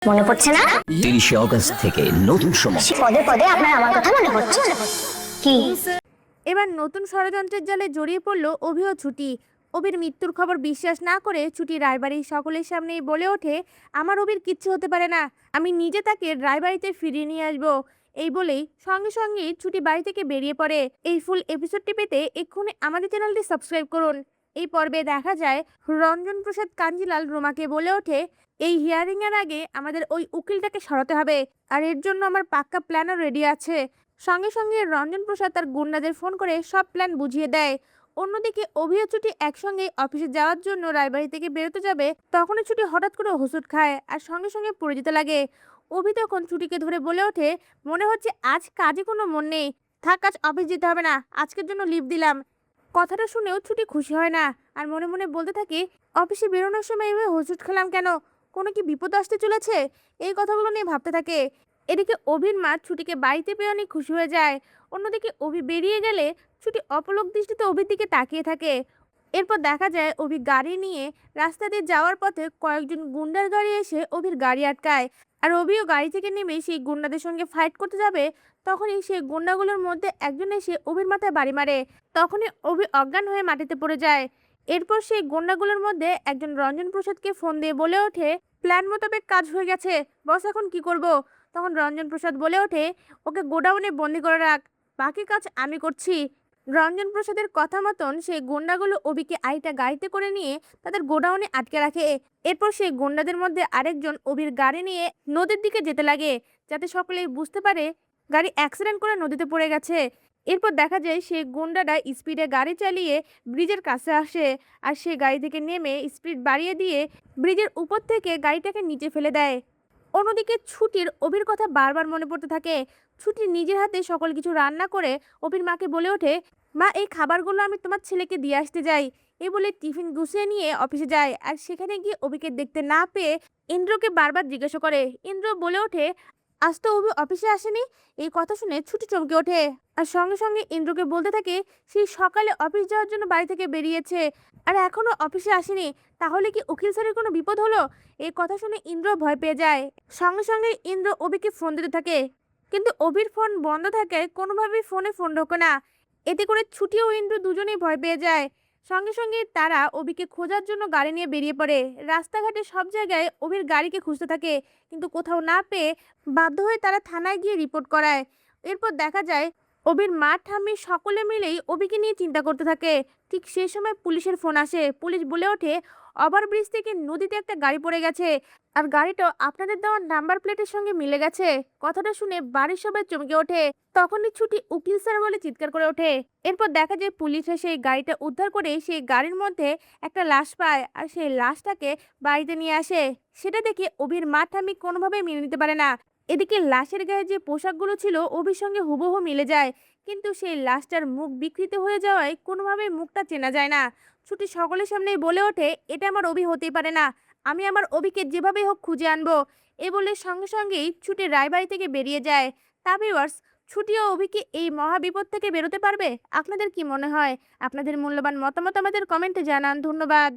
মনে পড়ছে না? 30শে অগস্ট থেকে নতুন সময়। পদে পদে আপনার আমার কথা মনে পড়ছে কি? এবার নতুন ষড়যন্ত্রের জালে জড়িয়ে পড়ল অভি ও ছুটি। অভির মৃত্যুর খবর বিশ্বাস না করে ছুটি রায়বাড়ির সকলের সামনেই বলে ওঠে, আমার অভির কিচ্ছু হতে পারে না, আমি নিজে তাকে রায়বাড়িতে ফিরিয়ে নিয়ে আসবো। এই বলেই সঙ্গে সঙ্গে ছুটি বাড়ি থেকে বেরিয়ে পড়ে। এই ফুল এপিসোডটি পেতে এক্ষুনি আমাদের চ্যানেলটি সাবস্ক্রাইব করুন। এই পর্বে দেখা যায় রঞ্জন প্রসাদ কাঞ্জিলাল রোমাকে বলে ওঠে, এই হিয়ারিং এর আগে আমাদের ওই উকিলটাকে সরাতে হবে, আর এর জন্য আমার পাক্কা প্ল্যানও রেডি আছে। সঙ্গে সঙ্গে রঞ্জন প্রসাদ তার গুন্ডাদের ফোন করে সব প্ল্যান বুঝিয়ে দেয়। অন্যদিকে অভি ও ছুটি একসঙ্গে অফিসে যাওয়ার জন্য রায়বাড়ি থেকে বেরোতে যাবে, তখনই ছুটি হঠাৎ করে হোঁচট খায় আর সঙ্গে সঙ্গে পড়ে যেতে লাগে। অভি তখন ছুটিকে ধরে বলে ওঠে, মনে হচ্ছে আজ কাজে কোনো মন নেই, থাক আজ অফিস যেতে হবে না, আজকের জন্য লিভ দিলাম। কথাটা শুনেও ছুটি খুশি হয় না আর মনে মনে বলতে থাকে, অফিসে বেরোনোর সময় এভাবে হোঁচট খেলাম কেন, কোনো কি বিপদ আসতে চলেছে? এই কথাগুলো নিয়ে ভাবতে থাকে। এদিকে অভির মা ছুটিকে বাড়িতে পেয়ে অনেক খুশি হয়ে যায়। অন্যদিকে অভি বেরিয়ে গেলে ছুটি অপলক দৃষ্টিতে অভির দিকে তাকিয়ে থাকে। এরপর দেখা যায় অভি গাড়ি নিয়ে রাস্তা দিয়ে যাওয়ার পথে কয়েকজন গুন্ডার গাড়ি এসে অভির গাড়ি আটকায়। আর অভিও গাড়ি থেকে নেমে সেই গুন্ডাদের সঙ্গে ফাইট করতে যাবে, তখনই সেই গুন্ডাগুলোর মধ্যে একজন এসে অভির মাথায় বাড়ি মারে। তখনই অভি অজ্ঞান হয়ে মাটিতে পড়ে যায়। এরপর সেই গুন্ডাগুলোর মধ্যে একজন রঞ্জন প্রসাদকে ফোন দিয়ে বলে ওঠে, প্ল্যান মোতাবেক কাজ হয়ে গেছে বস, এখন কি করব? তখন রঞ্জন প্রসাদ বলে ওঠে, ওকে গোডাউনে বন্দি করে রাখ, বাকি কাজ আমি করছি। রঞ্জন প্রসাদের কথা মতন সেই গুন্ডাগুলো অভিকে আইটা গাড়িতে করে নিয়ে তাদের গোডাউনে আটকে রাখে। এরপর সেই গুন্ডাদের মধ্যে আরেকজন অভির গাড়ি নিয়ে নদীর দিকে যেতে লাগে, যাতে সকলেই বুঝতে পারে গাড়ি অ্যাক্সিডেন্ট করে নদীতে পড়ে গেছে। এরপর দেখা যায় সেই গুন্ডারা স্পিডে গাড়ি চালিয়ে ব্রিজের কাছে আসে, আর সে গাড়ি থেকে নেমে স্পিড বাড়িয়ে দিয়ে ব্রিজের উপর থেকে গাড়িটাকে নিচে ফেলে দেয়। অন্যদিকে ছুটির অভির কথা বারবার মনে পড়তে থাকে। ছুটি নিজের হাতে সকল কিছু রান্না করে অভির মাকে বলে ওঠে, মা এই খাবারগুলো আমি তোমার ছেলেকে দিয়ে আসতে যাই। এই বলে টিফিন গুছিয়ে নিয়ে অফিসে যায়, আর সেখানে গিয়ে অভিকে দেখতে না পেয়ে ইন্দ্রকে বারবার জিজ্ঞাসা করে। ইন্দ্র বলে ওঠে, আজ তো অভি অফিসে আসেনি। এই কথা শুনে ছুটি চমকে ওঠে আর সঙ্গে সঙ্গে ইন্দ্রকে বলতে থাকে, সেই সকালে অফিস যাওয়ার জন্য বাড়ি থেকে বেরিয়েছে আর এখনো অফিসে আসেনি, তাহলে কি উকিল স্যারের কোনো বিপদ হলো? এই কথা শুনে ইন্দ্র ভয় পেয়ে যায়। সঙ্গে সঙ্গে ইন্দ্র অভিকে ফোন দিতে থাকে, কিন্তু অভির ফোন বন্ধ থাকায় কোনোভাবেই ফোন ঢোকে না। এতে করে ছুটি ও ইন্দ্র দুজনেই ভয় পেয়ে যায়। সঙ্গে সঙ্গে তারা অভিকে খোঁজার জন্য গাড়ি নিয়ে বেরিয়ে পড়ে। রাস্তাঘাটে সব জায়গায় অভির গাড়িকে খুঁজতে থাকে, কিন্তু কোথাও না পেয়ে বাধ্য হয়ে তারা থানায় গিয়ে রিপোর্ট করায়। এরপর দেখা যায় অভির মা ঠাম্মি সকলে মিলেই অভিকে নিয়ে চিন্তা করতে থাকে। ঠিক সেই সময় পুলিশের ফোন আসে। পুলিশ বলে ওঠে, ওভারব্রিজ থেকে নদীতে একটা গাড়ি পড়ে গেছে, আর গাড়িটা আপনাদের দেওয়া নাম্বার প্লেটের সঙ্গে মিলে গেছে। কথাটা শুনে বাড়ির সবাই চমকে ওঠে। তখনই ছুটি উকিল স্যার বলে চিৎকার করে ওঠে। এরপর দেখা যায় পুলিশ এসে সেই গাড়িটা উদ্ধার করে সেই গাড়ির মধ্যে একটা লাশ পায়, আর সেই লাশটাকে বাড়িতে নিয়ে আসে। সেটা দেখে অভির মা ঠাম্মি কোনোভাবেই মেনে নিতে পারে না। এদিকে লাশের গায়ে যে পোশাকগুলো ছিল অভির সঙ্গে হুবহু মিলে যায়, কিন্তু সেই লাশটার মুখ বিকৃত হয়ে যাওয়ায় কোনোভাবেই মুখটা চেনা যায় না। ছুটি সকলের সামনেই বলে ওঠে, এটা আমার অভি হতেই পারে না, আমি আমার অভিকে যেভাবেই হোক খুঁজে আনবো। এ বলে সঙ্গে সঙ্গেই ছুটি রায়বাড়ি থেকে বেরিয়ে যায়। তা ভিউয়ার্স, ছুটি ও অভিকে এই মহাবিপদ থেকে বেরোতে পারবে? আপনাদের কি মনে হয়? আপনাদের মূল্যবান মতামত আমাদের কমেন্টে জানান। ধন্যবাদ।